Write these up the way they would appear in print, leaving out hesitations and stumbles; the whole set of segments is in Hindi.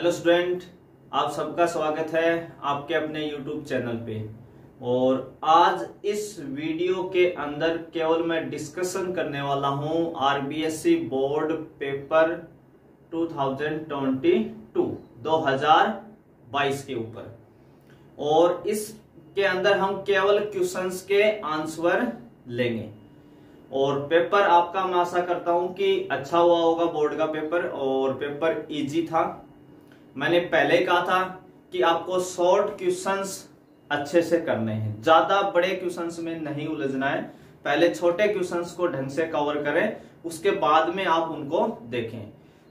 हेलो स्टूडेंट, आप सबका स्वागत है आपके अपने यूट्यूब चैनल पे। और आज इस वीडियो के अंदर केवल मैं डिस्कशन करने वाला हूं आरबीएससी बोर्ड पेपर 2022 के ऊपर। और इसके अंदर हम केवल क्वेश्चंस के आंसर लेंगे और पेपर आपका मैं आशा करता हूं कि अच्छा हुआ होगा। बोर्ड का पेपर और पेपर इजी था। मैंने पहले ही कहा था कि आपको शॉर्ट क्वेश्चंस अच्छे से करने हैं, ज्यादा बड़े क्वेश्चंस में नहीं उलझना है। पहले छोटे क्वेश्चंस को ढंग से कवर करें, उसके बाद में आप उनको देखें।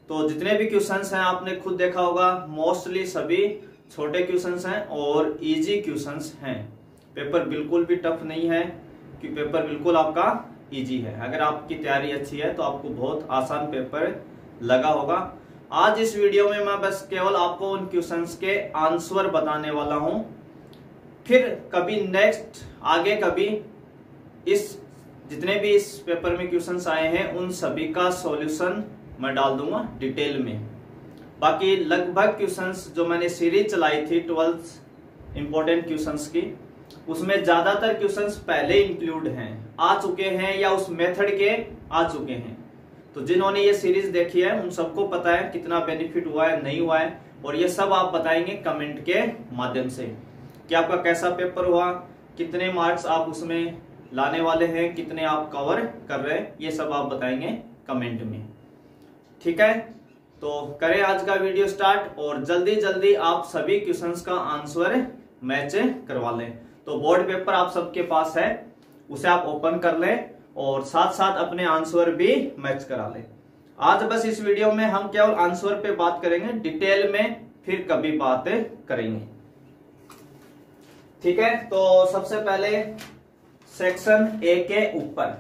तो जितने भी क्वेश्चंस हैं आपने खुद देखा होगा, मोस्टली सभी छोटे क्वेश्चंस हैं और इजी क्वेश्चंस हैं। पेपर बिल्कुल भी टफ नहीं है कि पेपर बिल्कुल आपका इजी है। अगर आपकी तैयारी अच्छी है तो आपको बहुत आसान पेपर लगा होगा। आज इस वीडियो में मैं बस केवल आपको उन क्वेश्चंस के आंसर बताने वाला हूं। फिर कभी नेक्स्ट आगे कभी इस जितने भी इस पेपर में क्वेश्चंस आए हैं उन सभी का सॉल्यूशन मैं डाल दूंगा डिटेल में। बाकी लगभग क्वेश्चंस जो मैंने सीरीज चलाई थी 12 इंपॉर्टेंट क्वेश्चंस की, उसमें ज्यादातर क्वेश्चंस पहले इंक्लूड हैं, आ चुके हैं या उस मेथड के आ चुके हैं। तो जिन्होंने ये सीरीज देखी है उन सबको पता है कितना बेनिफिट हुआ है, नहीं हुआ है। और ये सब आप बताएंगे कमेंट के माध्यम से कि आपका कैसा पेपर हुआ, कितने मार्क्स आप उसमें लाने वाले हैं, कितने आप कवर कर रहे हैं, ये सब आप बताएंगे कमेंट में। ठीक है, तो करें आज का वीडियो स्टार्ट और जल्दी जल्दी आप सभी क्वेश्चंस का आंसर मैच करवा लें। तो बोर्ड पेपर आप सबके पास है, उसे आप ओपन कर लें और साथ साथ अपने आंसर भी मैच करा लें। आज बस इस वीडियो में हम केवल आंसर पे बात करेंगे, डिटेल में फिर कभी बात करेंगे। ठीक है, तो सबसे पहले सेक्शन ए के ऊपर,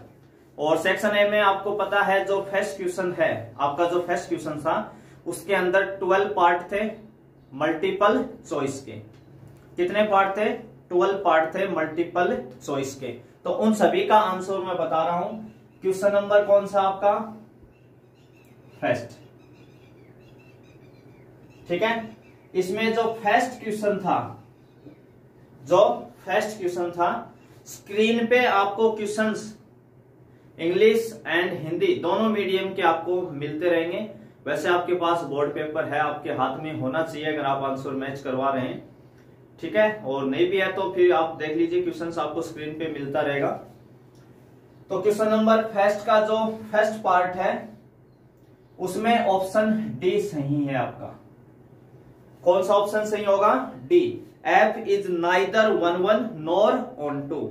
और सेक्शन ए में आपको पता है जो फर्स्ट क्वेश्चन है आपका, जो फर्स्ट क्वेश्चन था उसके अंदर 12 पार्ट थे मल्टीपल चॉइस के। कितने पार्ट थे? 12 पार्ट थे मल्टीपल चॉइस के। तो उन सभी का आंसर मैं बता रहा हूं। क्वेश्चन नंबर कौन सा आपका? फर्स्ट। ठीक है, इसमें जो फर्स्ट क्वेश्चन था स्क्रीन पे आपको क्वेश्चंस इंग्लिश एंड हिंदी दोनों मीडियम के आपको मिलते रहेंगे। वैसे आपके पास बोर्ड पेपर है, आपके हाथ में होना चाहिए अगर आप आंसर मैच करवा रहे हैं। ठीक है, और नहीं भी है तो फिर आप देख लीजिए, क्वेश्चंस आपको स्क्रीन पे मिलता रहेगा। तो क्वेश्चन नंबर फर्स्ट का जो फर्स्ट पार्ट है उसमें ऑप्शन डी सही है आपका। कौन सा ऑप्शन सही होगा? D. F is neither 1-1 nor on 2।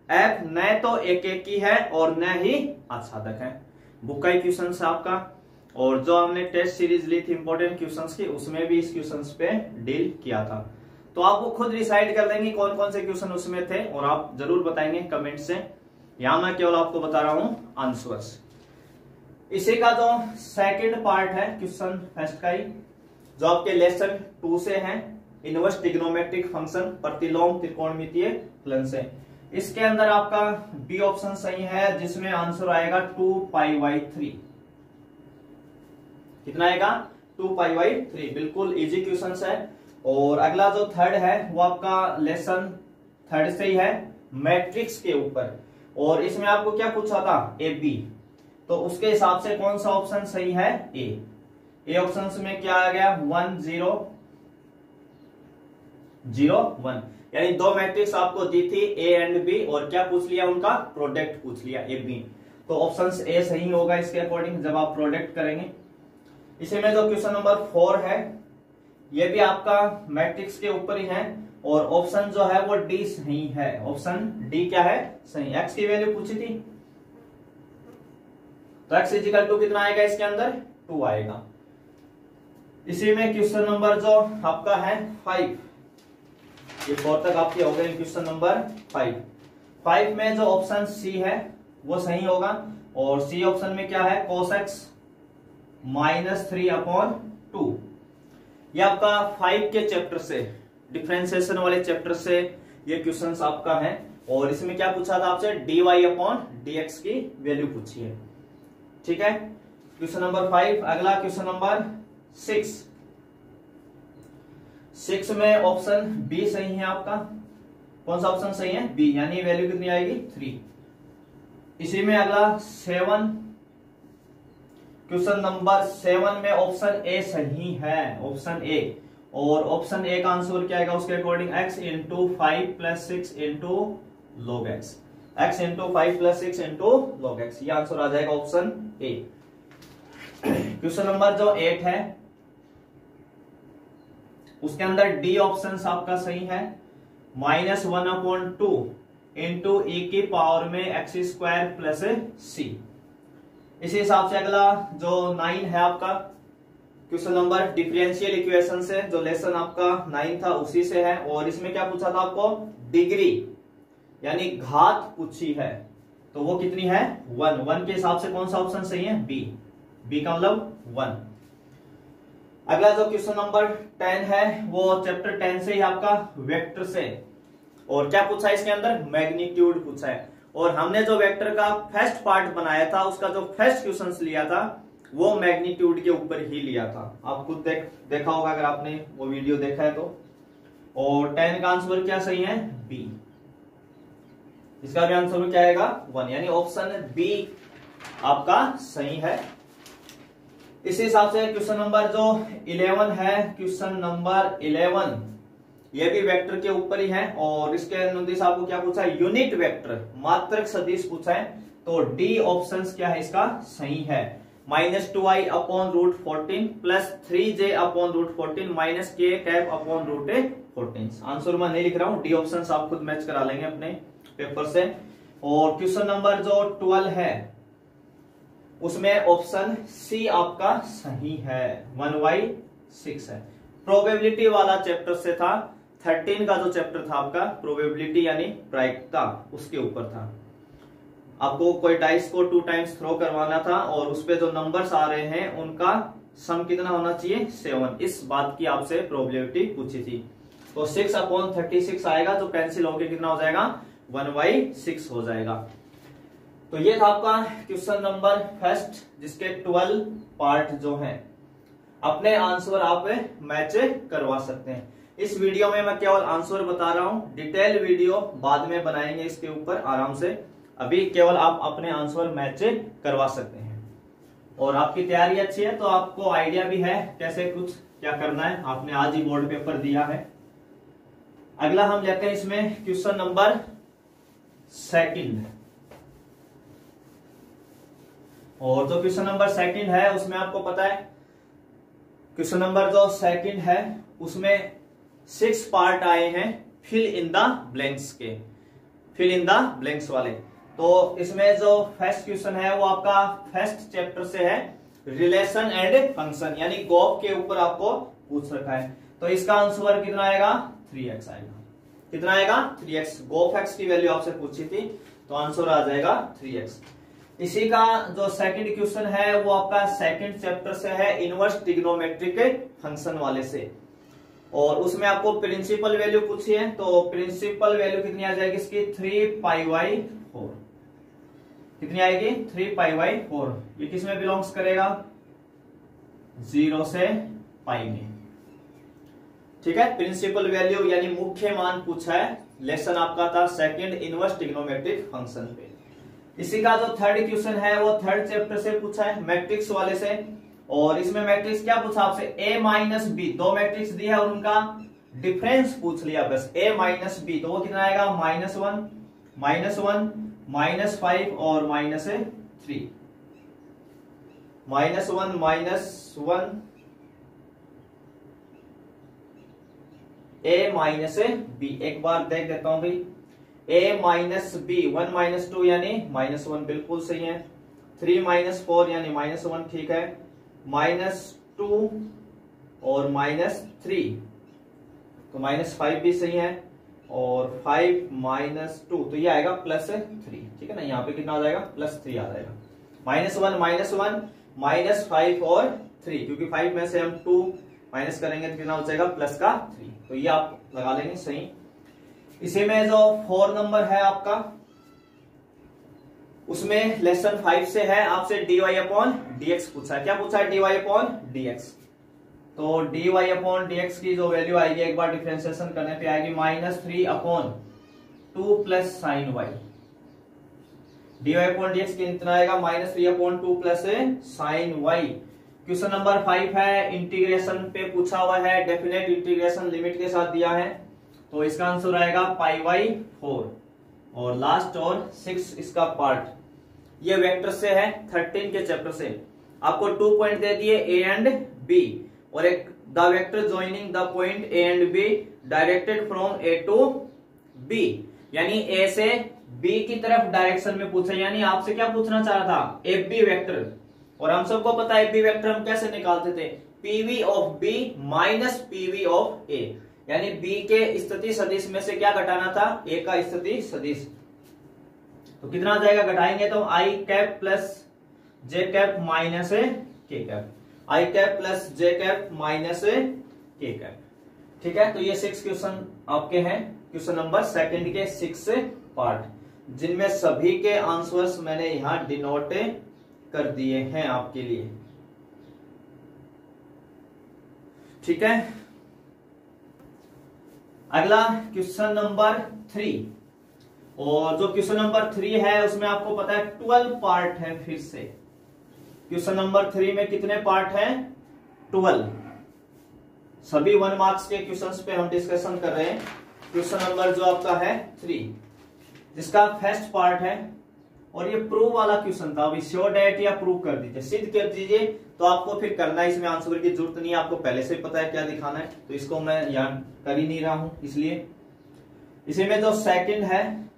F न तो एक ही है और न ही आच्छादक है। बुक का ही क्वेश्चन है आपका, और जो हमने टेस्ट सीरीज ली थी इंपॉर्टेंट क्वेश्चंस की, उसमें भी इस क्वेश्चंस पे डील किया था। तो आपको खुद डिसाइड कर लेंगे कौन कौन से क्वेश्चन उसमें थे और आप जरूर बताएंगे कमेंट से। यहां मैं केवल आपको बता रहा हूं आंसर्स। इसी का जो सेकंड पार्ट है क्वेश्चन फर्स्ट का ही, जो आपके लेसन 2 से है, इनवर्स ट्रिग्नोमेट्रिक फंक्शन, प्रतिलोम त्रिकोणमितीय फलन से। इसके अंदर आपका बी ऑप्शन सही है, जिसमें आंसर आएगा 2π/3। कितना आएगा? 2π/3। बिल्कुल इजी क्वेश्चन है। और अगला जो थर्ड है वो आपका लेसन 3 से ही है, मैट्रिक्स के ऊपर। और इसमें आपको क्या पूछा था? A B. तो उसके हिसाब से कौन सा ऑप्शन सही है? ए ऑप्शन में क्या आ गया? 1 0 0 1, यानी दो मैट्रिक्स आपको दी थी ए एंड बी, और क्या पूछ लिया? उनका प्रोडक्ट पूछ लिया, ए बी। तो ऑप्शन ए सही होगा इसके अकॉर्डिंग जब आप प्रोडक्ट करेंगे। इसी में जो क्वेश्चन नंबर 4 है ये भी आपका मैट्रिक्स के ऊपर ही है, और ऑप्शन जो है वो डी सही है। ऑप्शन डी क्या है? सही। एक्स की वैल्यू पूछी थी, तो एक्स इजिकल टू कितना आएगा इसके अंदर? 2 आएगा। इसी में क्वेश्चन नंबर जो आपका है 5, ये 4 तक आपके हो गए। क्वेश्चन नंबर 5 में जो ऑप्शन सी है वो सही होगा, और सी ऑप्शन में क्या है? cos x -3/2। ये आपका 5 के चैप्टर से, डिफरेंशिएशन वाले चैप्टर से ये क्वेश्चंस आपका है। और इसमें क्या पूछा था आपसे? dy/dx की वैल्यू पूछी है। ठीक है, क्वेश्चन नंबर 5। अगला क्वेश्चन नंबर 6। 6 में ऑप्शन बी सही है आपका। कौन सा ऑप्शन सही है? बी, यानी वैल्यू कितनी आएगी? 3। इसी में अगला 7, क्वेश्चन नंबर 7 में ऑप्शन ए सही है, ऑप्शन ए। और ऑप्शन ए का आंसर क्या आएगा उसके according? x into 5 plus 6 into log x, x into 5 plus 6 into log x, ये आंसर आ जाएगा ऑप्शन ए। क्वेश्चन नंबर जो 8 है उसके अंदर डी ऑप्शन आपका सही है, -1/2 इंटू e की पावर में एक्स स्क्वायर प्लस सी। इसी हिसाब से अगला जो 9 है आपका क्वेश्चन नंबर डिफरेंशियल इक्वेशन से, जो लेसन आपका 9 था उसी से है। और इसमें क्या पूछा था आपको? डिग्री यानी घात पूछी है, तो वो कितनी है? 1 के हिसाब से कौन सा ऑप्शन सही है? बी का मतलब 1। अगला जो क्वेश्चन नंबर 10 है वो चैप्टर 10 से ही आपका वेक्टर से। और क्या पूछा है इसके अंदर? मैग्नीट्यूड पूछा है। और हमने जो वेक्टर का फर्स्ट पार्ट बनाया था उसका जो फर्स्ट क्वेश्चन लिया था वो मैग्नीट्यूड के ऊपर ही लिया था। आप खुद देखा होगा अगर आपने वो वीडियो देखा है तो। और 10 का आंसर क्या सही है? बी। इसका भी आंसर क्या आएगा? 1, यानी ऑप्शन बी आपका सही है। इसी हिसाब से क्वेश्चन नंबर जो 11 है, क्वेश्चन नंबर 11 ये भी वेक्टर के ऊपर ही है। और इसके अनुदेश आपको क्या पूछा है? यूनिट वेक्टर, मात्रक सदिश पूछा है। तो डी ऑप्शन क्या है इसका? सही है। -2i upon root 14 plus 3j upon root 14 minus k cap upon root 14। Answer मैं नहीं लिख रहा हूं, डी ऑप्शन आप खुद मैच करा लेंगे अपने पेपर से। और क्वेश्चन नंबर जो 12 है उसमें ऑप्शन सी आपका सही है, 1/6 है। प्रोबेबिलिटी वाला चैप्टर से था। 13 का जो चैप्टर था आपका प्रोबेबिलिटी यानी प्रायिकता, उसके ऊपर था। आपको कोई डाइस को 2 टाइम्स थ्रो करवाना था और उस पे जो नंबर्स आ रहे हैं उनका सम कितना होना चाहिए? 7। इस बात की आपसे प्रोबेबिलिटी पूछी थी। तो 6/36 आएगा, जो कैंसिल होकर कितना हो जाएगा? 1/6 हो जाएगा। तो ये था आपका क्वेश्चन नंबर फर्स्ट, जिसके 12 पार्ट जो हैं अपने आंसर आप मैच करवा सकते हैं। इस वीडियो में मैं केवल आंसर बता रहा हूं, डिटेल वीडियो बाद में बनाएंगे इसके ऊपर आराम से। अभी केवल आप अपने आंसर मैच करवा सकते हैं। और आपकी तैयारी अच्छी है तो आपको आइडिया भी है कैसे कुछ क्या करना है, आपने आज ही बोर्ड पेपर दिया है। अगला हम लेते हैं इसमें क्वेश्चन नंबर 2। और जो क्वेश्चन नंबर 2 है उसमें आपको पता है क्वेश्चन नंबर जो 2 है उसमें 6 पार्ट आए हैं फिल इन द ब्लैंक्स के, फिल इन द ब्लैंक्स वाले। तो इसमें जो फर्स्ट क्वेश्चन है वो आपका फर्स्ट चैप्टर से है, रिलेशन एंड फंक्शन, यानी गॉफ के ऊपर आपको पूछ रखा है। तो इसका आंसर कितना आएगा? 3x आएगा। कितना आएगा? 3x। गॉफ एक्स की वैल्यू आपसे पूछी थी तो आंसर आ जाएगा 3x। इसी का जो सेकंड क्वेश्चन है वो आपका सेकंड चैप्टर से है, इनवर्स ट्रिग्नोमेट्रिक फंक्शन वाले से। और उसमें आपको प्रिंसिपल वैल्यू पूछी है, तो प्रिंसिपल वैल्यू कितनी आ जाएगी इसकी? 3π/4। कितनी आएगी? 3π/4। ये किस में बिलोंग्स करेगा? 0 से पाई में। ठीक है, प्रिंसिपल वैल्यू यानी मुख्य मान पूछा है। लेसन आपका था सेकंड, इनवर्स ट्रिग्नोमेट्रिक फंक्शन पे। इसी का जो थर्ड क्वेश्चन है वो थर्ड चैप्टर से पूछा है, मैट्रिक्स वाले से। और इसमें मैट्रिक्स क्या पूछा आपसे? a-b, 2 मैट्रिक्स दी है और उनका डिफरेंस पूछ लिया बस, a-b। तो वो कितना आएगा? -1, -1, -5 और -3। -1, -1, a-b। एक बार देख देता हूं भाई, a-b, 1 -2 यानी -1 बिल्कुल सही है। 3 -4 यानी -1 ठीक है। -2 और -3 तो -5 भी सही है। और 5 -2 तो ये आएगा +3। ठीक है ना, यहाँ पे कितना आ जाएगा? +3 आ जाएगा। -1, -5 और 3, क्योंकि 5 में से हम 2 माइनस करेंगे तो कितना हो जाएगा? +3। तो ये आप लगा लेंगे सही। इसी में जो 4 नंबर है आपका उसमें लेसन 5 से है, आपसे dy/dx पूछा है। क्या पूछा है? dy/dx। तो dy अपॉन dx की जो वैल्यू आएगी एक बार डिफरेंशिएशन करने पे आएगी -3/2 plus sine y. dy upon dx कितना आएगा -3/2 plus sine y. Question number 5 है, इंटीग्रेशन पे पूछा हुआ है, डेफिनेट इंटीग्रेशन लिमिट के साथ दिया है, तो इसका आंसर आएगा π/4। और लास्ट और 6 इसका पार्ट, ये वेक्टर से है 13 के चैप्टर से। आपको 2 पॉइंट दे दिए ए एंड बी, और एक the vector joining the point A and B directed from A to B, यानी ए से बी की तरफ डायरेक्शन में पूछा, यानी आपसे क्या पूछना चाह रहा था, एफ बी वेक्टर। और हम सबको पता है एफ बी वेक्टर हम कैसे निकालते थे, PV of B minus PV of A, यानी बी के स्थिति सदिश में से क्या घटाना था, ए का स्थिति सदिश। तो कितना आ जाएगा, घटाएंगे तो आई कैप प्लस जे कैप माइनस के कैप, आई कैप प्लस जे कैप माइनस के कैप। ठीक है, तो ये 6 क्वेश्चन आपके हैं, क्वेश्चन नंबर 2 के 6 पार्ट, जिनमें सभी के आंसर्स मैंने यहां डिनोट कर दिए हैं आपके लिए। ठीक है, अगला क्वेश्चन नंबर 3, और जो क्वेश्चन नंबर 3 है उसमें आपको पता है 12 पार्ट है। फिर से क्वेश्चन नंबर 3 में कितने पार्ट हैं, 12। सभी 1 मार्क्स के क्वेश्चंस पे हम डिस्कशन कर रहे हैं। क्वेश्चन नंबर जो आपका है 3, जिसका फर्स्ट पार्ट है, और ये प्रूव वाला क्वेश्चन था, अभी श्योर डेट या प्रूव कर दीजिए, सिद्ध कर दीजिए, तो आपको फिर करना है, इसमें आंसर की जरूरत नहीं है, आपको पहले से पता है क्या दिखाना है, तो इसको मैं यहाँ कर ही नहीं रहा हूं। इसलिए इसी में जो सेकंड है,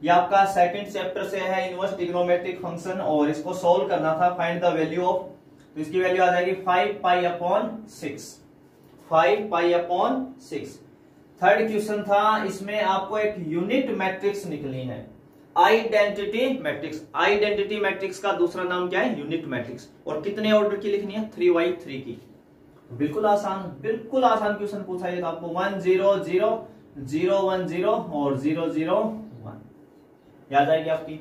ये आपका सेकंड चैप्टर से है, इनवर्स ट्रिग्नोमेट्रिक फंक्शन, और इसको सोल्व करना था, फाइंड द वैल्यू ऑफ, तो इसकी वैल्यू आ जाएगी 5π/6, 5π/6। थर्ड क्वेश्चन था, इसमें आपको एक यूनिट मैट्रिक्स निकली है, आइडेंटिटी मैट्रिक्स। आइडेंटिटी मैट्रिक्स का दूसरा नाम क्या है, यूनिट मैट्रिक्स, और कितने ऑर्डर की लिखनी है, 3/3 की। बिल्कुल आसान क्वेश्चन पूछा है, तो आपको 1 0 0 0 1 0 और 0 0 1 याद आएगी आपकी।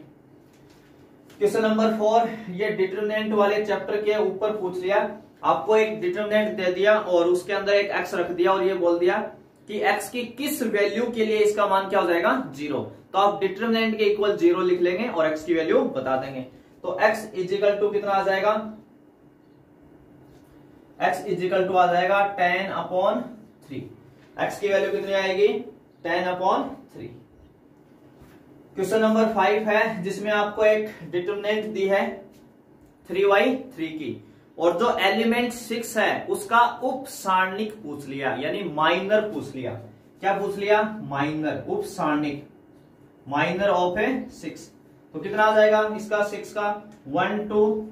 क्वेश्चन नंबर 4, ये डिटरमिनेंट वाले चैप्टर के ऊपर पूछ लिया, आपको एक डिटरमिनेंट दे दिया और उसके अंदर एक x रख दिया, और ये बोल दिया कि x की किस वैल्यू के लिए इसका मान क्या हो जाएगा, 0। तो आप डिटरमिनेंट के इक्वल 0 लिख लेंगे और x की वैल्यू बता देंगे। तो x इजिकल टू कितना आ जाएगा, x इजिकल टू आ जाएगा 10/3। x की वैल्यू कितनी आएगी, 10/3। क्वेश्चन नंबर 5 है, जिसमें आपको एक डिटरमिनेंट दी है 3/3 की, और जो एलिमेंट 6 है उसका उप सारणिक पूछ लिया, यानी माइनर पूछ लिया। क्या पूछ लिया, माइनर, उप सारणिक, माइनर ऑफ 6। तो कितना आ जाएगा इसका, 6 का 1 2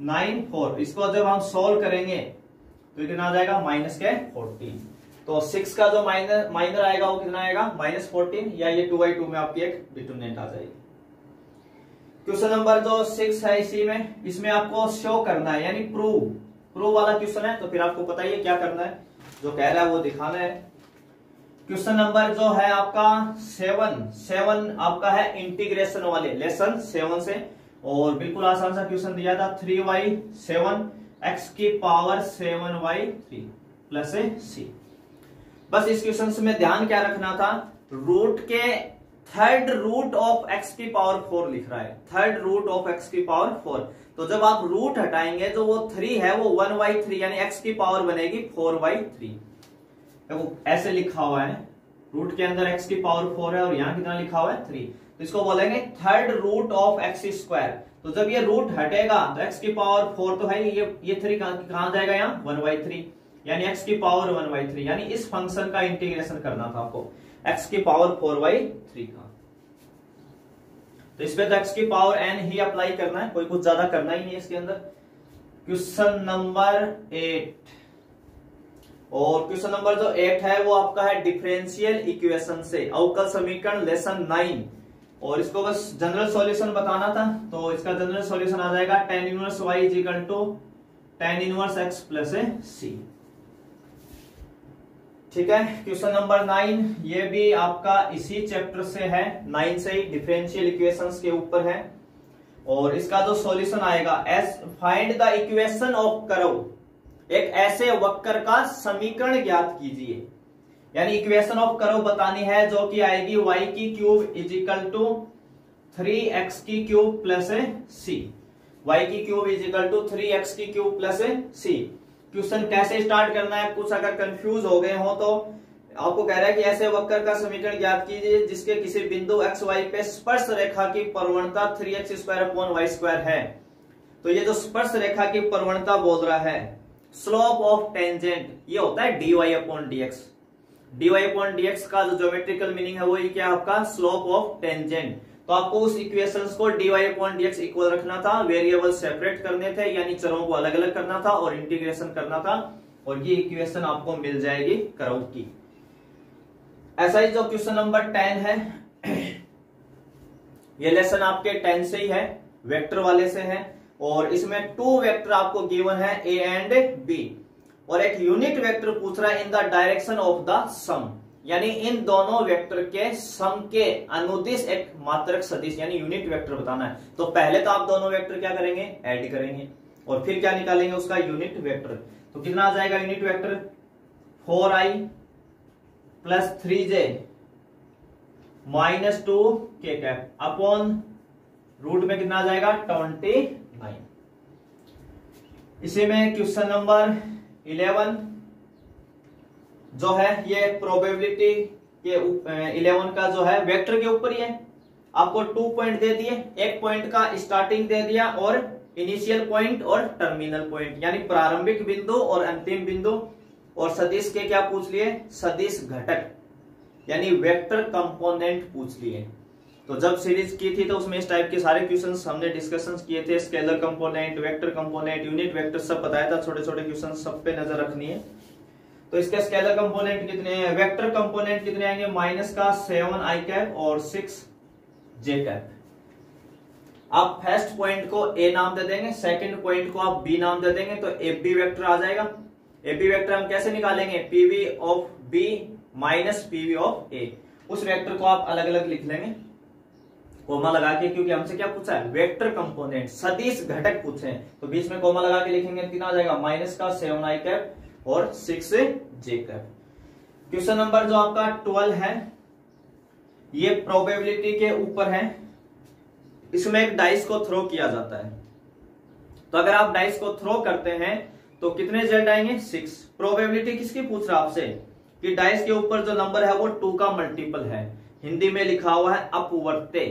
9 4। इसको जब हम सोल्व करेंगे तो कितना आ जाएगा, -14। तो 6 का जो माइनर आएगा वो कितना आएगा, -14, या ये 2/2 में आपकी एक डिटरमिनेंट आ जाएगी। क्वेश्चन नंबर जो 6 है, इसी में इसमें आपको शो करना है, यानी प्रूव वाला क्वेश्चन है, तो फिर आपको पता ही क्या करना है, जो कह रहा है वो दिखाना है। क्वेश्चन नंबर जो है आपका 7 आपका है इंटीग्रेशन वाले लेसन 7 से, और बिल्कुल आसान सा क्वेश्चन दिया था, 3/7 x की पावर 7/3 प्लस c। बस इस क्वेश्चन में ध्यान क्या रखना था, रूट के थर्ड रूट ऑफ x की पावर 4 लिख रहा है, थर्ड रूट ऑफ x की पावर 4। तो जब आप रूट हटाएंगे तो वो 3 है वो 1/3, यानी x की पावर बनेगी 4/3। वो ऐसे लिखा हुआ है, रूट के अंदर x की पावर 4 है और यहाँ कितना लिखा हुआ है 3, तो इसको बोलेंगे थर्ड रूट ऑफ x²। तो जब ये रूट हटेगा तो x की पावर 4 तो है, ये 3 कहां जाएगा, यहाँ 1/3, यानी x की पावर 1/3, यानी इस फंक्शन का इंटीग्रेशन करना था आपको, x की पावर 4/3 का। तो इसमें तो x की पावर n ही अप्लाई करना है, कोई कुछ ज्यादा करना ही नहीं इसके अंदर। क्वेश्चन नंबर 8, और क्वेश्चन नंबर जो 8 है वो आपका है डिफरेंशियल इक्वेशन से, अवकल समीकरण लेसन 9, और इसको बस जनरल सॉल्यूशन बताना था। तो इसका जनरल सॉल्यूशन आ जाएगा tan inverse y equal to tan inverse x plus c। ठीक है, क्वेश्चन नंबर 9, ये भी आपका इसी चैप्टर से है, 9 से ही डिफरेंशियल इक्वेशंस के ऊपर है, और इसका जो सॉल्यूशन आएगा, find the equation of curve. एक ऐसे वक्र का समीकरण ज्ञात कीजिए, यानी इक्वेशन ऑफ कर्व बतानी है, जो कि आएगी y की cube is equal to 3x की क्यूब प्लस c। y की cube is equal to 3x की क्यूब प्लस c। क्वेश्चन कैसे स्टार्ट करना है, कुछ अगर कंफ्यूज हो गए हो तो आपको कह रहा है कि ऐसे वक्र का समीकरण ज्ञात कीजिए जिसके किसी बिंदु x y पे स्पर्श रेखा की प्रवणता 3x² है। तो ये जो स्पर्श रेखा की प्रवणता बोल रहा है, स्लोप ऑफ टेंजेंट, ये होता है dy/dx। dy/dx का जो ज्योमेट्रिकल मीनिंग है वो ये क्या आपका स्लोप ऑफ टेंजेंट। तो आपको उस इक्वेशंस को dy/dx इक्वल रखना था, वेरिएबल सेपरेट करने थे यानी चरों को अलग अलग करना था और इंटीग्रेशन करना था, और ये इक्वेशन आपको मिल जाएगी कर्व की। ऐसा ही जो क्वेश्चन नंबर 10 है, ये लेसन आपके 10 से ही है, वेक्टर वाले से है, और इसमें 2 वेक्टर आपको गिवन है a एंड b, और एक यूनिट वेक्टर पूछ रहा है in the direction of the sum, यानी इन दोनों वेक्टर के सम के अनुदिश एक मात्रक सदिश यानी यूनिट वेक्टर बताना है। तो पहले तो आप दोनों वेक्टर क्या करेंगे, ऐड करेंगे, और फिर क्या निकालेंगे उसका यूनिट वेक्टर। तो कितना आ जाएगा unit vector, 4i plus 3j minus 2k cap upon root में कितना आ जाएगा 29। इसी में क्वेश्चन नंबर 11 जो है, ये प्रोबेबिलिटी के 11 का जो है वेक्टर के ऊपर ही है। आपको 2 पॉइंट दे दिए, एक पॉइंट का स्टार्टिंग दे दिया और इनिशियल पॉइंट और टर्मिनल पॉइंट, यानी प्रारंभिक बिंदु और अंतिम बिंदु, और सदिश के क्या पूछ लिए, सदिश घटक यानी वेक्टर कंपोनेंट पूछ लिए। तो जब सीरीज की थी तो उसमें इस टाइप के सारे क्वेश्चंस हमने डिस्कशंस किए थे, scalar component, vector component, unit vector सब बताया था, छोटे छोटे क्वेश्चंस सब पे नजर रखनी है। तो इसके स्केलर कंपोनेंट कितने हैं, वेक्टर कंपोनेंट कितने आएंगे, माइनस का 7i कैप और 6j कैप। आप फर्स्ट पॉइंट को a नाम दे देंगे, सेकंड पॉइंट को आप b नाम दे देंगे, तो ab वेक्टर आ जाएगा। ab वेक्टर हम कैसे निकालेंगे, pv of b minus pv of a। उस वेक्टर को आप अलग अलग लिख लेंगे कोमा लगा के, क्योंकि हमसे क्या पूछा है, वेक्टर कंपोनेंट सदिश घटक पूछे हैं, तो बीच में कोमा लगा के लिखेंगे, कितना आ जाएगा, माइनस का 7i कैप और 6j कैप। क्वेश्चन नंबर जो आपका 12 है, ये प्रोबेबिलिटी के ऊपर है। इसमें एक डाइस को थ्रो किया जाता है, तो अगर आप डाइस को थ्रो करते हैं तो कितने जेड आएंगे, 6। प्रोबेबिलिटी किसकी पूछ रहा है आपसे, कि डाइस के ऊपर जो नंबर है वो 2 का मल्टीपल है। हिंदी में लिखा हुआ है अपवर्ते,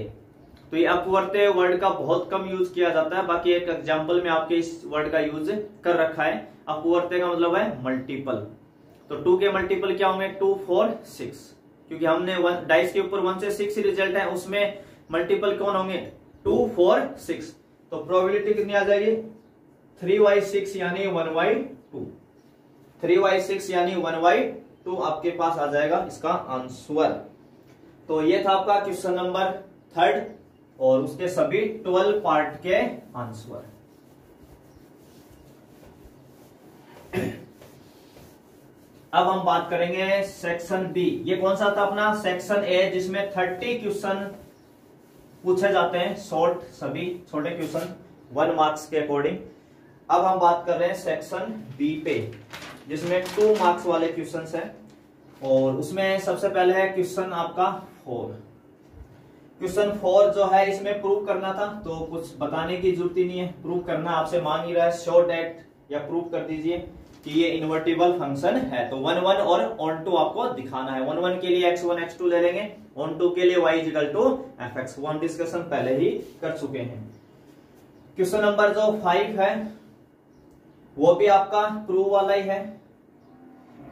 तो ये अपवर्ते वर्ड का बहुत कम यूज किया जाता है, बाकी एक एग्जांपल में आपके इस वर्ड का यूज कर रखा है। अपवर्ते का मतलब है मल्टीपल, तो 2 के मल्टीपल क्या होंगे, 2 4 6, क्योंकि हमने डाइस के ऊपर 1 से 6 रिजल्ट है, उसमें मल्टीपल कौन होंगे, 2 4 6। तो प्रोबेबिलिटी कितनी आ जाएगी, 3/6 यानी 1/2। 3/6 यानी 1/2 आपके पास आ जाएगा इसका आंसर। तो ये था आपका क्वेश्चन नंबर 3 और उसके सभी 12 पार्ट के आंसर। अब हम बात करेंगे सेक्शन बी। ये कौन सा था अपना, सेक्शन ए, जिसमें 30 क्वेश्चन पूछे जाते हैं, शॉर्ट सभी छोटे क्वेश्चन 1 मार्क्स के अकॉर्डिंग। अब हम बात कर रहे हैं सेक्शन बी पे, जिसमें 2 मार्क्स वाले क्वेश्चन हैं, और उसमें सबसे पहले है क्वेश्चन आपका 4। क्वेश्चन 4 जो है, इसमें प्रूव करना था, तो कुछ बताने की जरूरत ही नहीं है, प्रूव करना आपसे मांग ही रहा है, शो डेट या प्रूव कर दीजिए कि ये इन्वर्टिबल फंक्शन है। तो 1 1 और ऑन 2 आपको दिखाना है। 1 1 के लिए x1 x2 ले लेंगे, ऑन 2 के लिए y = fx। वो हम डिस्कशन पहले ही कर चुके हैं। क्वेश्चन नंबर जो 5 है वो भी आपका प्रूव वाला ही है।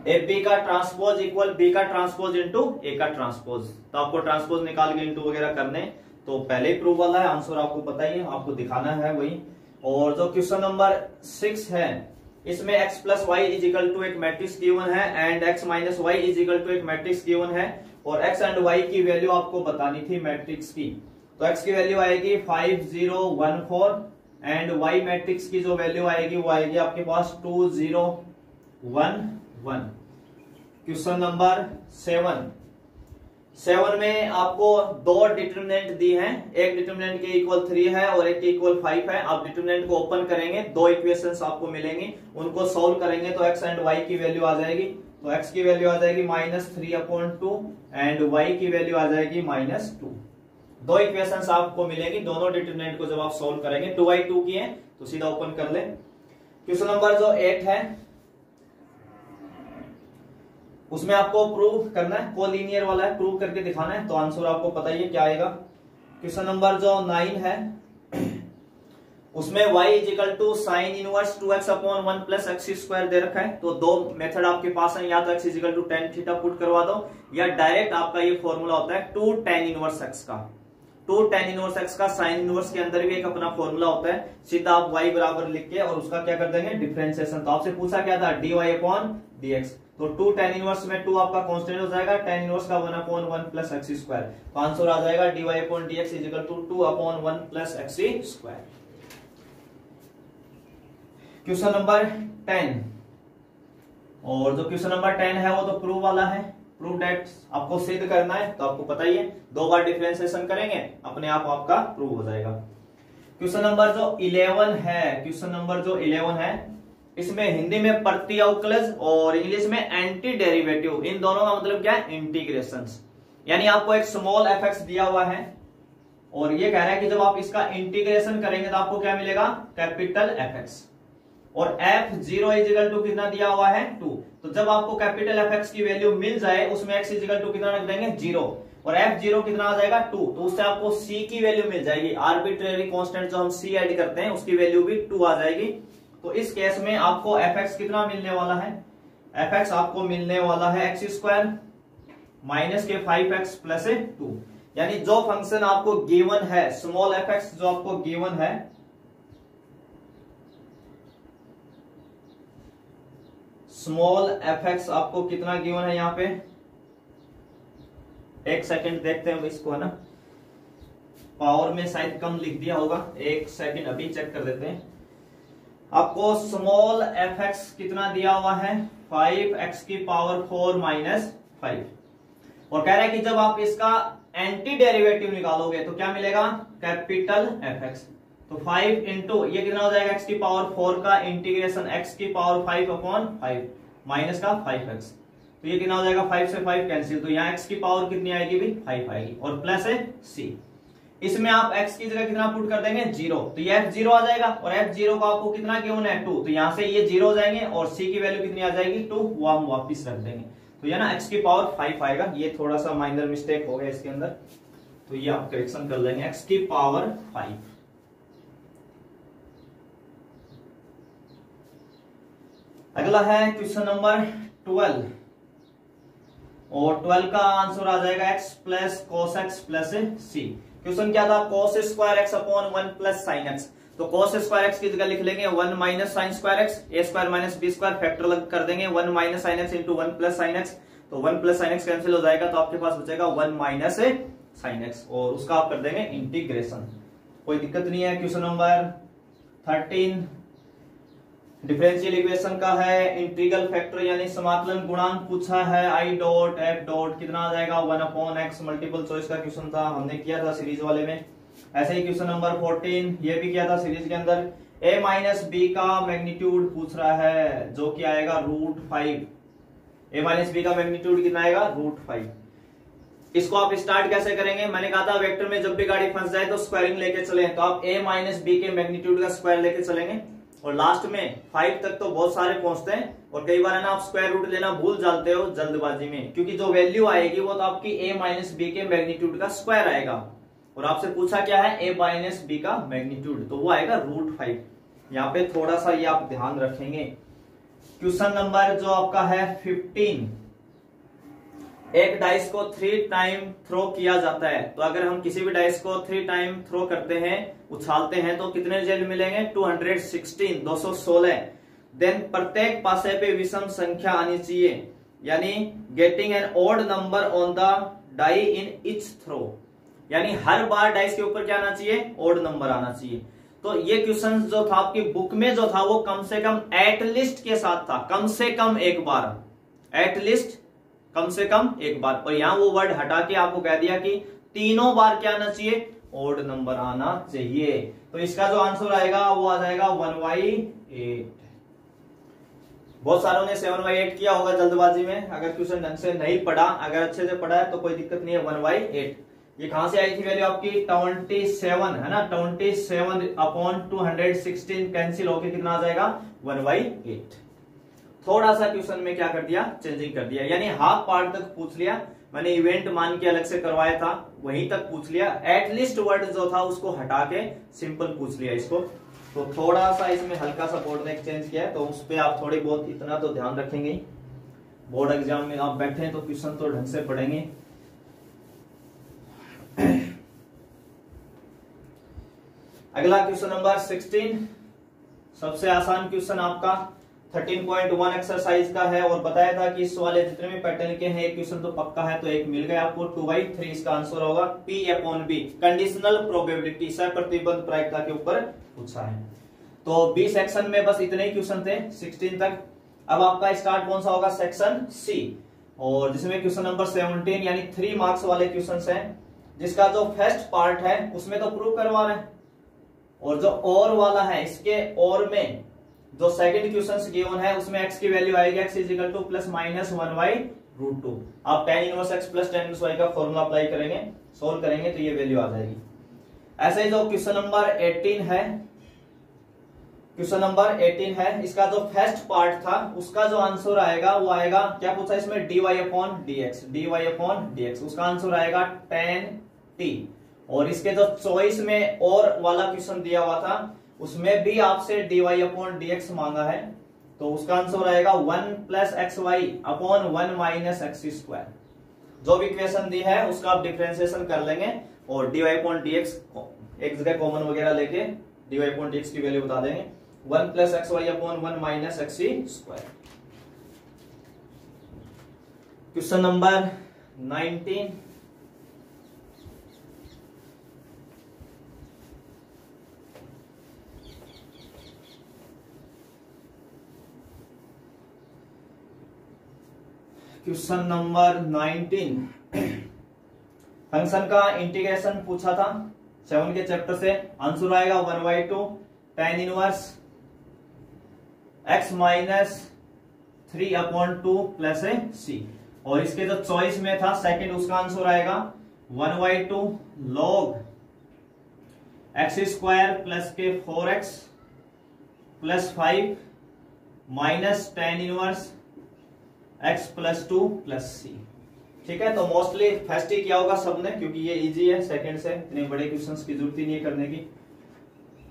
ए बी का ट्रांसपोज इक्वल बी का ट्रांसपोज इंटू ए का ट्रांसपोज, तो आपको ट्रांसपोज निकाल के इंटू वगैरह करने, तो पहले ही प्रूव वाला है, आंसर आपको पता ही है, आपको दिखाना है वही। और जो क्वेश्चन नंबर 6 है, इसमें x plus y is equal to एक मैट्रिक्स गिवन है and x minus y is equal to एक मैट्रिक्स गिवन है, और x एंड y की वैल्यू आपको बतानी थी मैट्रिक्स की। तो x की वैल्यू आएगी 5 0 1 4 एंड y मैट्रिक्स की जो वैल्यू आएगी वो आएगी आपके पास 2 0 1 1। क्वेश्चन नंबर 7, 7 में आपको 2 डिटरमिनेंट दी हैं, एक डिटरमिनेंट के इक्वल 3 है और एक के इक्वल 5 है। आप डिटरमिनेंट को ओपन करेंगे, 2 इक्वेशंस आपको मिलेंगी, उनको सोल्व करेंगे तो x एंड y की वैल्यू आ जाएगी। तो x की वैल्यू आ जाएगी -3/2 एंड y की वैल्यू आ जाएगी -2। 2 इक्वेशंस आपको मिलेंगी, दोनों डिटरमिनेंट को जब आप सोल्व करेंगे, 2/2 की है तो सीधा ओपन कर ले। क्वेश्चन नंबर जो 8 है उसमें आपको प्रूव करना है, कोलिनियर वाला है, प्रूव करके दिखाना है। तो आंसर आपको पता ही है क्या आएगा। क्वेश्चन नंबर जो 9 है उसमें y = sin inverse 2x/1 + x² दे रखा है। तो 2 मेथड आपके पास है, या तो x = tan थीटा पुट करवा दो, या डायरेक्ट आपका ये फॉर्मूला होता है 2 tan इनवर्स x का। 2 tan इनवर्स x का साइन इनवर्स के अंदर भी एक अपना फॉर्मूला होता है। सीधा आप y बराबर लिख के और उसका क्या कर देंगे, डिफरेंशिएशन। तो आपसे पूछा क्या था, dy/dx। तो 2 tan इनवर्स में 2 आपका कांस्टेंट हो जाएगा, tan इनवर्स का 1/1 + x²। तो आंसर आ जाएगा dy/dx = 2/1 + x²। क्वेश्चन नंबर 10, और जो क्वेश्चन नंबर 10 है वो तो प्रूव वाला है। प्रूव दैट आपको सिद्ध करना है, तो आपको पता ही है 2 बार डिफरेंशिएशन करेंगे अपने आप आपका प्रूव हो जाएगा। क्वेश्चन नंबर जो 11 है, क्वेश्चन नंबर जो 11 है इसमें हिंदी में प्रति अवकलज और इंग्लिश में एंटी डेरिवेटिव, इन दोनों का मतलब क्या है, इंटीग्रेशंस। यानी आपको एक स्मॉल fx दिया हुआ है और ये कह रहा है कि जब आप इसका इंटीग्रेशन करेंगे तो आपको क्या मिलेगा, कैपिटल fx। और f0 = कितना दिया हुआ है, 2। तो जब आपको कैपिटल fx की वैल्यू मिल जाए उसमें x = कितना रख देंगे, 0, और f0 कितना आ जाएगा, 2। तो उससे आपको c की वैल्यू मिल जाएगी, आर्बिट्रेरी कांस्टेंट जो हम c ऐड करते हैं उसकी वैल्यू भी 2 आ जाएगी। तो इस केस में आपको fx कितना मिलने वाला है, fx आपको मिलने वाला है x² माइनस के 5x + 2। यानी जो फंक्शन आपको गिवन है, स्मॉल fx जो आपको गिवन है, स्मॉल fx आपको कितना गिवन है यहाँ पे, एक सेकंड देखते हैं इसको, है ना, पावर में शायद कम लिख दिया होगा, एक सेकंड अभी चेक कर देते हैं। आपको स्मॉल fx कितना दिया हुआ है, 5x⁴ - 5, और कह रहा है कि जब आप इसका एंटी डेरिवेटिव निकालोगे तो क्या मिलेगा, कैपिटल fx। तो 5 इंटू ये कितना हो जाएगा, x⁴ का इंटीग्रेशन x⁵5/5 माइनस का 5x। तो ये कितना हो जाएगा, 5 से 5 कैंसिल, तो यहाँ x की पावर कितनी आएगी भी, 5 आएगी, और प्लस है c। इसमें आप x की जगह कितना पुट कर देंगे, 0। तो ये f0 आ जाएगा, और f0 को आपको कितना गिवन है, 2। तो यहाँ से ये 0 हो जाएंगे और c की वैल्यू कितनी आ जाएगी, 2, वो हम वापिस रख देंगे। तो ये ना x⁵5 आएगा, ये थोड़ा सा माइनर मिस्टेक हो गया इसके अंदर, तो ये आप करेक्शन कर लेंगे, x⁵5। अगला है क्वेश्चन नंबर 12, और 12 का आंसर आ जाएगा x + cos x + c। Question क्या था, cos² x/1 + sin x। तो cos² x की जगह लिख लेंगे 1 - sin² x, a² - b² factor कर देंगे, 1 - sin x × 1 + sin x। तो 1 + sin x कैंसिल हो जाएगा, तो आपके पास बचेगा 1 - sin x, और उसका आप कर देंगे इंटीग्रेशन, कोई दिक्कत नहीं है। क्वेश्चन नंबर 13 डिफरेंशियल इक्वेशन का है, इंटीग्रल फैक्टर यानी समाकलन गुणांक पूछा है, I.F. कितना आ जाएगा, 1/x। मल्टीपल चॉइस का क्वेश्चन था, हमने किया था सीरीज वाले में। ऐसे ही क्वेश्चन नंबर 14 ये भी किया था सीरीज के अंदर। a - b का मैग्नीट्यूड पूछ रहा है, जो कि आएगा √5। a - b का मैग्नीट्यूड कितना आएगा, √5। इसको आप स्टार्ट कैसे करेंगे, मैंने कहा था वेक्टर में जब भी गाड़ी फंस जाए तो स्क्वायरिंग लेके चले, तो आप a - b के मैग्नीट्यूड का स्क्वायर लेके चलेंगे, और लास्ट में 5 तक तो बहुत सारे पहुंचते हैं, और कई बार है ना आप स्क्वायर रूट लेना भूल जाते हो जल्दबाजी में, क्योंकि जो वैल्यू आएगी वो तो आपकी a - b के मैग्नीट्यूड का स्क्वायर आएगा, और आपसे पूछा क्या है, a - b का मैग्नीट्यूड, तो वो आएगा √5। यहाँ पे थोड़ा सा ये आप ध्यान रखेंगे। क्वेश्चन नंबर जो आपका है 15, एक डाइस को 3 टाइम थ्रो किया जाता है, तो अगर हम किसी भी डाइस को 3 टाइम थ्रो करते हैं, उछालते हैं, तो कितने रिजल्ट मिलेंगे, 216। देन प्रत्येक पासे पे विषम संख्या आनी चाहिए, यानी getting an odd number on the die in each throw, यानी हर बार डाइस के ऊपर क्या आना चाहिए, ऑड नंबर आना चाहिए। तो ये क्वेश्चन जो था आपकी बुक में जो था वो कम से कम एटलिस्ट के साथ था, कम से कम एक बार, एटलिस्ट कम से कम एक बार। और यहाँ वो वर्ड हटा के आपको कह दिया कि तीनों बार क्या आना चाहिए, ओड नंबर आना चाहिए। तो इसका जो आंसर आएगा वो आ जाएगा 1/8। बहुत सारों ने 7/8 किया होगा जल्दबाजी में, अगर क्वेश्चन ढंग से नहीं पढ़ा, अगर अच्छे से पढ़ा है तो कोई दिक्कत नहीं है। 1/8 ये कहां से आई थी वैल्यू आपकी 27 है ना, 27/216 कैंसिल होके कितना आ जाएगा 1/8। थोड़ा सा क्वेश्चन में क्या कर दिया, चेंजिंग कर दिया, यानी हाफ पार्ट तक पूछ लिया मैंने, इवेंट मान के अलग से करवाया था वहीं तक पूछ लिया, एटलीस्ट वर्ड जो था उसको हटा के सिंपल पूछ लिया इसको। तो थोड़ा सा इसमें हल्का सा बोर्ड ने चेंज किया है, तो उस पर आप थोड़ी बहुत इतना तो ध्यान रखेंगे। बोर्ड एग्जाम में आप बैठे हैं तो क्वेश्चन तो ढंग से पढ़ेंगे। अगला क्वेश्चन नंबर 16, सबसे आसान क्वेश्चन आपका 13.1 एक्सरसाइज का है, और बताया था कि इस वाले जितने भी पैटर्न के हैं एक क्वेश्चन तो पक्का है, तो एक मिल गया आपको 2/3। इसका आंसर होगा P/B, कंडीशनल प्रोबेबिलिटी, सप्रतिबंध प्रायिकता के ऊपर पूछा है। तो बी सेक्शन में बस इतने ही क्वेश्चन थे 16 तक। अब आपका स्टार्ट कौन सा होगा, सेक्शन सी, और जिसमें क्वेश्चन नंबर 17 यानी 3 मार्क्स वाले क्वेश्चन है, जिसका जो फर्स्ट पार्ट है उसमें तो प्रूव करवा रहे हैं, और जो और वाला है इसके और में जो सेकंड क्वेश्चन गिवन है उसमें x की वैल्यू आएगी x = ±1/√2। आप tan inverse x + tan inverse y का फॉर्मूला अप्लाई करेंगे, सोल्व करेंगे तो ये वैल्यू आ जाएगी। ऐसे ही जो क्वेश्चन नंबर 18 है, क्वेश्चन नंबर 18 है, इसका जो फर्स्ट पार्ट था उसका जो आंसर आएगा वो आएगा, क्या पूछा इसमें dy/dx, उसका आंसर आएगा tan t। और इसके जो चॉइस में और वाला क्वेश्चन दिया हुआ था उसमें भी आपसे dy/dx मांगा है, तो उसका आंसर आएगा 1 + xy/1 - x²। जो भी इक्वेशन दी है उसका आप डिफरेंशिएशन कर लेंगे, और dy/dx एक जगह कॉमन वगैरह लेके dy/dx की वैल्यू बता देंगे, 1 + xy/1 - x²। Question number 19, question number 19, function का इंटीग्रेशन पूछा था 7 के चैप्टर से। आंसर आएगा 1/2 tan इनवर्स x - 3/2 + c, और इसके जो चॉइस में था सेकंड उसका आंसर आएगा 1/2 log x² + के 4x + 5 - tan inverse x + 2 + c। ठीक है, तो मोस्टली फर्स्ट ही किया होगा सबने, क्योंकि ये इजी है, सेकंड से इतने बड़े क्वेश्चंस की जरूरत ही नहीं है करने की।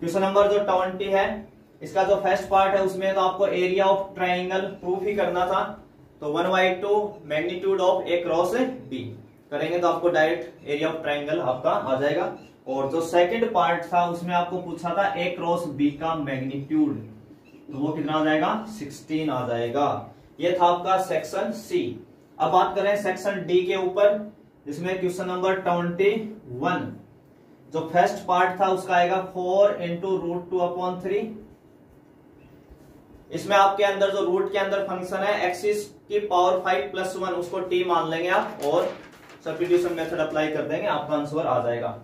क्वेश्चन नंबर जो 20 है, इसका जो फर्स्ट पार्ट है उसमें तो आपको एरिया ऑफ ट्राइंगल प्रूफ ही करना था, तो 1/2 magnitude of a cross b करेंगे तो आपको डायरेक्ट एरिया ऑफ ट्राइंगल आपका आ जाएगा। और जो सेकंड पार्ट था उसमें आपको पूछा था a क्रॉस b का मैग्नीट्यूड, तो वो कितना आ जाएगा 16 आ जाएगा। ये था आपका सेक्शन सी। अब बात करें सेक्शन डी के ऊपर, जिसमें क्वेश्चन नंबर 21, जो फर्स्ट पार्ट था उसका आएगा 4 × √2/3। इसमें आपके अंदर जो रूट के अंदर फंक्शन है x⁵ 5 + 1 उसको t मान लेंगे आप, और सब्स्टिट्यूशन मेथड अप्लाई कर देंगे, आपका आंसर आ जाएगा।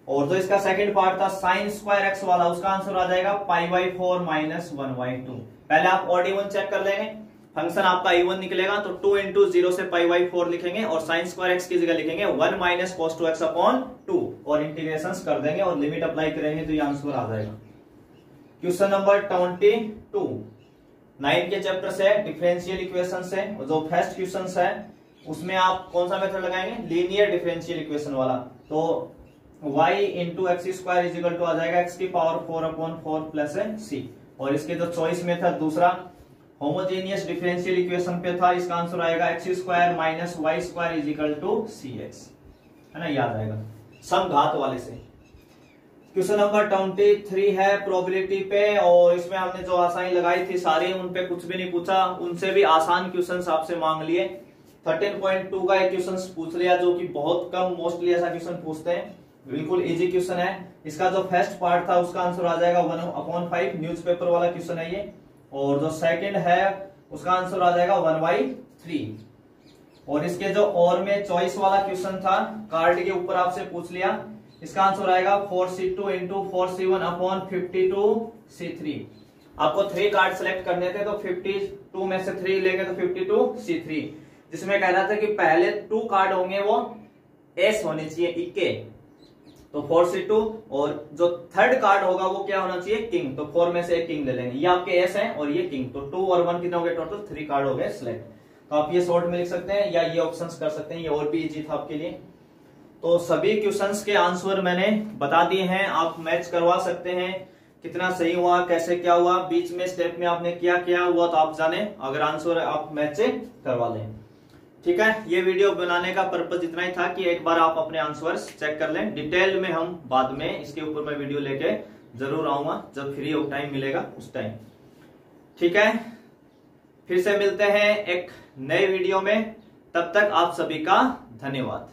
और जो इसका सेकंड पार्ट था sin² x वाला, उसका आंसर आ जाएगा π/4 - 1/2। पहले आप OD1 चेक कर लेंगे, फंक्शन आपका e1 निकलेगा तो 2 × 0 से π/4 लिखेंगे, और sin² x की जगह लिखेंगे 1 - cos 2x/2, और इंटीग्रेशन कर देंगे और लिमिट अप्लाई करेंगे तो ये आंसर आ जाएगा। क्वेश्चन नंबर 22, 9 के चैप्टर से डिफरेंशियल इक्वेशन से, जो फर्स्ट क्वेश्चन है उसमें आप कौन सा मेथड लगाएंगे, लीनियर डिफरेंशियल इक्वेशन वाला। तो y × x² आ जाएगा x⁴/4 + c, और इसके जो चॉइस में था दूसरा होमोजेनियस डिफरेंशियल इक्वेशन पे था, इसका आंसर आएगा x² - y² = cx, है ना, याद आएगा समघात वाले से। क्वेश्चन नंबर 23 है प्रोबेबिलिटी पे, और इसमें हमने जो आसानी लगाई थी सारी, उन पे कुछ भी नहीं पूछा, उनसे भी आसान क्वेश्चंस आपसे मांग लिए। 13.2 का एक क्वेश्चन पूछ लिया, जो कि बहुत कम मोस्टली ऐसा क्वेश्चन पूछते हैं, बिल्कुल इजी क्वेश्चन है। इसका जो फर्स्ट पार्ट था उसका आंसर आ जाएगा 1/5, न्यूज़पेपर वाला क्वेश्चन है ये, और जो सेकंड है उसका आंसर आ जाएगा 1/3। और इसके जो और में चॉइस वाला क्वेश्चन था, कार्ड के ऊपर आपसे पूछ लिया, इसका आंसर आएगा 4C2 into 4C1 upon 52C3। आपको 3 कार्ड सेलेक्ट करने थे, तो 52 में से 3 लेंगे तो 52C3, जिसमें कह रहा था कि पहले 2 कार्ड होंगे वो एस होने चाहिए, इक्के, तो 4C2, और जो थर्ड कार्ड होगा वो क्या होना चाहिए, किंग, तो 4 में से एक किंग ले लेंगे। ये आपके एस है और ये किंग, तो 2 और 1 कितने हो गए, टोटल 3 कार्ड हो गए सिलेक्ट। तो आप ये शॉर्ट में लिख सकते हैं या ये ऑप्शंस कर सकते हैं, ये और भी इजी था आपके लिए। तो सभी क्वेश्चंस के आंसर मैंने बता दिए हैं, आप मैच करवा सकते हैं, कितना सही हुआ, कैसे क्या हुआ, बीच में स्टेप में आपने क्या हुआ तो आप जाने, अगर आंसर आप मैच से करवा लें। ठीक है, ये वीडियो बनाने का पर्पज इतना ही था कि एक बार आप अपने आंसर्स चेक कर लें। डिटेल में हम बाद में इसके ऊपर मैं वीडियो लेके जरूर आऊंगा, जब फ्री ऑफ टाइम मिलेगा उस टाइम। ठीक है, फिर से मिलते हैं एक नए वीडियो में, तब तक आप सभी का धन्यवाद।